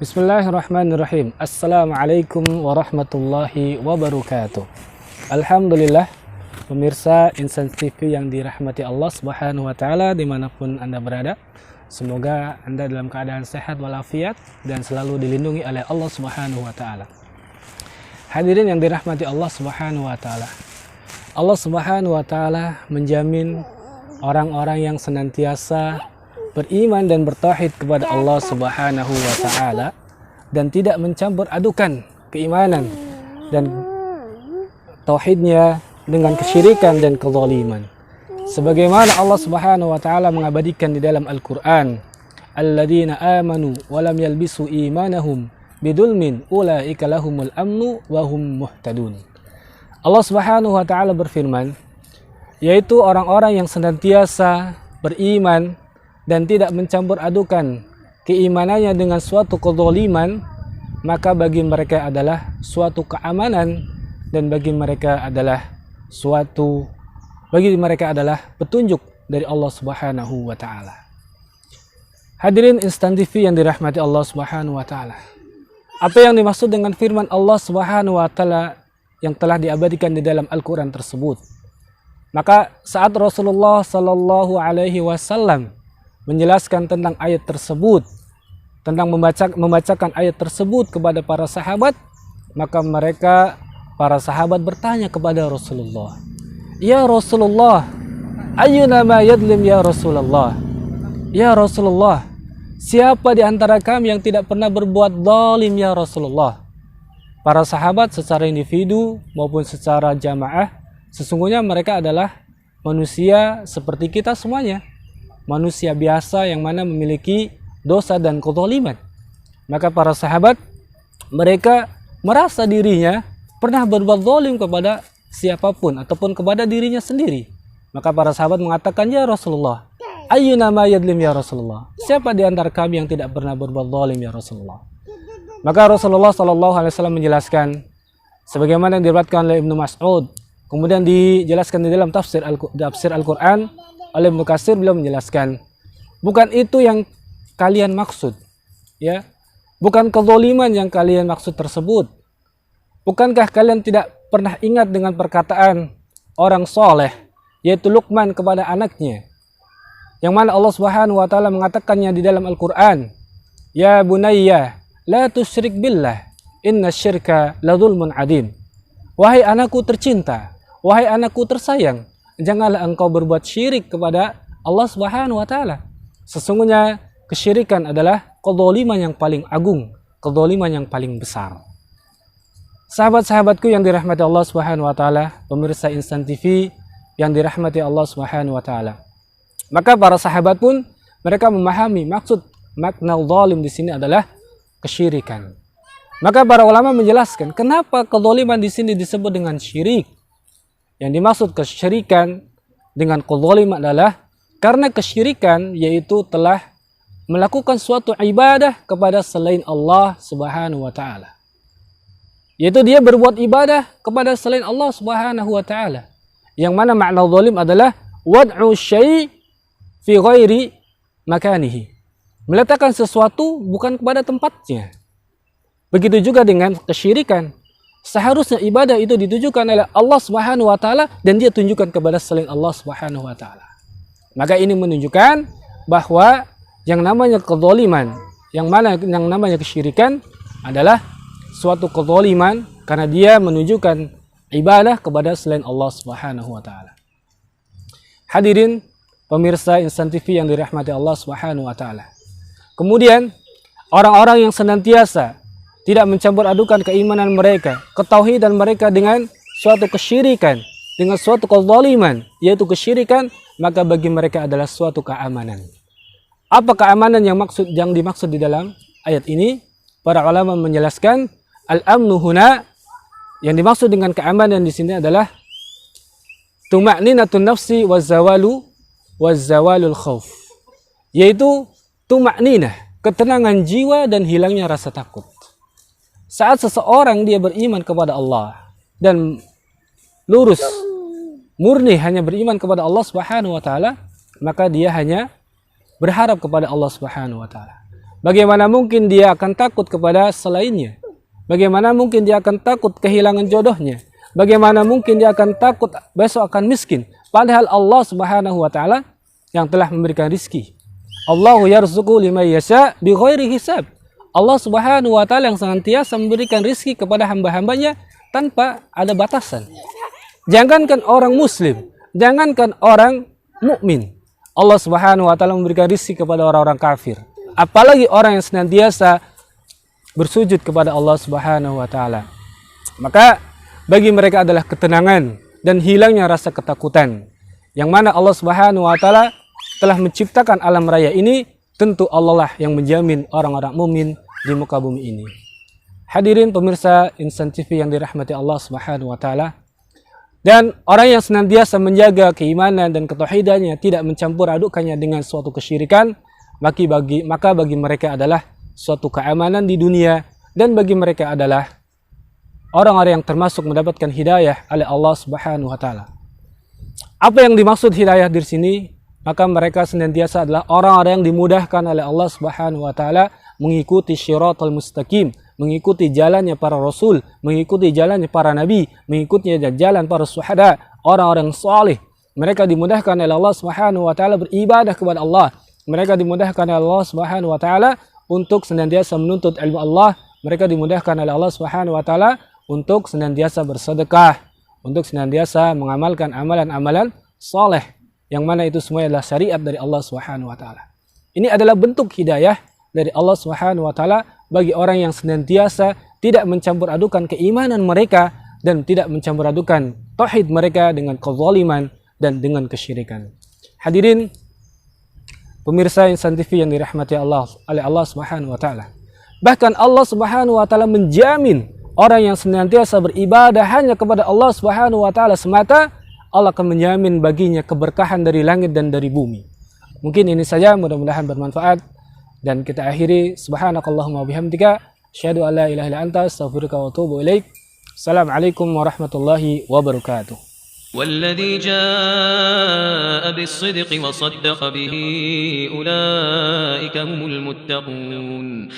Bismillahirrahmanirrahim. Assalamualaikum warahmatullahi wabarakatuh. Alhamdulillah, pemirsa Insan TV yang dirahmati Allah Subhanahu wa taala dimanapun Anda berada. Semoga Anda dalam keadaan sehat walafiat dan selalu dilindungi oleh Allah Subhanahu wa taala. Hadirin yang dirahmati Allah Subhanahu wa taala. Allah Subhanahu wa taala menjamin orang-orang yang senantiasa beriman dan bertauhid kepada Allah Subhanahu wa taala dan tidak mencampur adukan keimanan dan tauhidnya dengan kesyirikan dan kezaliman. Sebagaimana Allah Subhanahu wa taala mengabadikan di dalam Al-Qur'an, "Alladzina amanu wa lam yalbisu imanahum bidulmin ulaika lahumul amnu wa hum muhtadun." Allah Subhanahu wa taala berfirman, yaitu orang-orang yang senantiasa beriman dan tidak mencampur adukan keimanannya dengan suatu kezaliman, maka bagi mereka adalah suatu keamanan dan bagi mereka adalah petunjuk dari Allah Subhanahu wa taala. Hadirin Instan TV yang dirahmati Allah Subhanahu wa taala. Apa yang dimaksud dengan firman Allah Subhanahu wa taala yang telah diabadikan di dalam Al-Qur'an tersebut? Maka saat Rasulullah sallallahu alaihi wasallam menjelaskan tentang ayat tersebut, tentang membacakan ayat tersebut kepada para sahabat, maka para sahabat bertanya kepada Rasulullah, "Ya Rasulullah, ayyuna ma yadlim ya Rasulullah?" Ya Rasulullah, siapa di antara kami yang tidak pernah berbuat zalim ya Rasulullah? Para sahabat secara individu maupun secara jamaah, sesungguhnya mereka adalah manusia seperti kita semuanya. Manusia biasa yang mana memiliki dosa dan kezaliman. Maka para sahabat mereka merasa dirinya pernah berbuat zalim kepada siapapun ataupun kepada dirinya sendiri. Maka para sahabat mengatakan, "Ya Rasulullah, ayyuna ma yadlim ya Rasulullah?" Siapa di antara kami yang tidak pernah berbuat zalim ya Rasulullah? Maka Rasulullah sallallahu alaihi wasallam menjelaskan sebagaimana yang diriwayatkan oleh Ibnu Mas'ud, kemudian dijelaskan di dalam tafsir Al-Qur'an oleh Ibnu Katsir, beliau menjelaskan, bukan itu yang kalian maksud, ya. Bukan kezaliman yang kalian maksud tersebut. Bukankah kalian tidak pernah ingat dengan perkataan orang soleh, yaitu Luqman kepada anaknya, yang mana Allah Subhanahu wa taala mengatakannya di dalam Al-Qur'an, "Ya bunayya, la tusyrik billah, inna syirka la dzulmun adim." Wahai anakku tercinta, wahai anakku tersayang, janganlah engkau berbuat syirik kepada Allah Subhanahu wa taala. Sesungguhnya kesyirikan adalah kezaliman yang paling agung, kezaliman yang paling besar. Sahabat-sahabatku yang dirahmati Allah Subhanahu wa taala, pemirsa Insan TV yang dirahmati Allah Subhanahu wa taala. Maka para sahabat pun mereka memahami maksud makna zalim di sini adalah kesyirikan. Maka para ulama menjelaskan kenapa kezaliman di sini disebut dengan syirik. Yang dimaksud kesyirikan dengan kezaliman adalah karena kesyirikan yaitu telah melakukan suatu ibadah kepada selain Allah Subhanahu wa taala. Yaitu dia berbuat ibadah kepada selain Allah Subhanahu wa taala. Yang mana makna zalim adalah wad'u syai' fi ghairi makanihi. Meletakkan sesuatu bukan kepada tempatnya. Begitu juga dengan kesyirikan. Seharusnya ibadah itu ditujukan oleh Allah Subhanahu wa taala dan dia tunjukkan kepada selain Allah Subhanahu wa taala. Maka ini menunjukkan bahwa yang namanya kezaliman, yang namanya kesyirikan adalah suatu kezaliman karena dia menunjukkan ibadah kepada selain Allah Subhanahu wa taala. Hadirin pemirsa Insan TV yang dirahmati Allah Subhanahu wa taala. Kemudian orang-orang yang senantiasa tidak mencampur adukan keimanan mereka, ketauhidan mereka dengan suatu kesyirikan, dengan suatu kezaliman, yaitu kesyirikan, maka bagi mereka adalah suatu keamanan. Apa keamanan yang dimaksud di dalam ayat ini? Para ulama menjelaskan al-amnu huna, yang dimaksud dengan keamanan di sini adalah tuma'ninatun nafsi wazawalul khauf, yaitu tuma'ninah, ketenangan jiwa dan hilangnya rasa takut. Saat seseorang dia beriman kepada Allah dan lurus, murni hanya beriman kepada Allah Subhanahu wa taala, maka dia hanya berharap kepada Allah Subhanahu wa taala. Bagaimana mungkin dia akan takut kepada selainnya? Bagaimana mungkin dia akan takut kehilangan jodohnya? Bagaimana mungkin dia akan takut besok akan miskin? Padahal Allah Subhanahu wa taala yang telah memberikan rizki. Allahu yarzuqu liman yasha bighairi hisab. Allah Subhanahu wa taala yang senantiasa memberikan rizki kepada hamba-hambanya tanpa ada batasan. Jangankan orang muslim, jangankan orang mukmin, Allah Subhanahu wa taala memberikan rizki kepada orang-orang kafir. Apalagi orang yang senantiasa bersujud kepada Allah Subhanahu wa taala. Maka bagi mereka adalah ketenangan dan hilangnya rasa ketakutan. Yang mana Allah Subhanahu wa taala telah menciptakan alam raya ini, tentu Allah lah yang menjamin orang-orang mukmin di muka bumi ini. Hadirin pemirsa Insan TV yang dirahmati Allah Subhanahu wa taala. Dan orang yang senantiasa menjaga keimanan dan ketauhidannya, tidak mencampur adukannya dengan suatu kesyirikan, maka bagi mereka adalah suatu keamanan di dunia, dan bagi mereka adalah orang-orang yang termasuk mendapatkan hidayah oleh Allah Subhanahu wa taala. Apa yang dimaksud hidayah di sini? Maka mereka senantiasa adalah orang-orang yang dimudahkan oleh Allah Subhanahu wa taala mengikuti syiratal mustaqim, mengikuti jalannya para rasul, mengikuti jalannya para nabi, mengikuti jalan para syuhada, orang-orang saleh. Mereka dimudahkan oleh Allah Subhanahu wa taala beribadah kepada Allah. Mereka dimudahkan oleh Allah Subhanahu wa taala untuk senantiasa menuntut ilmu Allah. Mereka dimudahkan oleh Allah Subhanahu wa taala untuk senantiasa bersedekah, untuk senantiasa mengamalkan amalan-amalan saleh, yang mana itu semua adalah syariat dari Allah Subhanahu wa taala. Ini adalah bentuk hidayah dari Allah Subhanahu wa taala bagi orang yang senantiasa tidak mencampur adukan keimanan mereka dan tidak mencampur adukan tauhid mereka dengan kezaliman dan dengan kesyirikan. Hadirin pemirsa Insan TV yang dirahmati Allah oleh Allah Subhanahu wa taala. Bahkan Allah Subhanahu wa taala menjamin orang yang senantiasa beribadah hanya kepada Allah Subhanahu wa taala semata, Allah akan menjamin baginya keberkahan dari langit dan dari bumi. Mungkin ini saja, mudah-mudahan bermanfaat, dan kita akhiri subhanakallahumma bihamdika asyhadu an la ilaha illa anta astaghfiruka wa atubu ilaik. Assalamualaikum warahmatullahi wabarakatuh. والذي جاء بالصدق وصدق به أولئك هم المتقون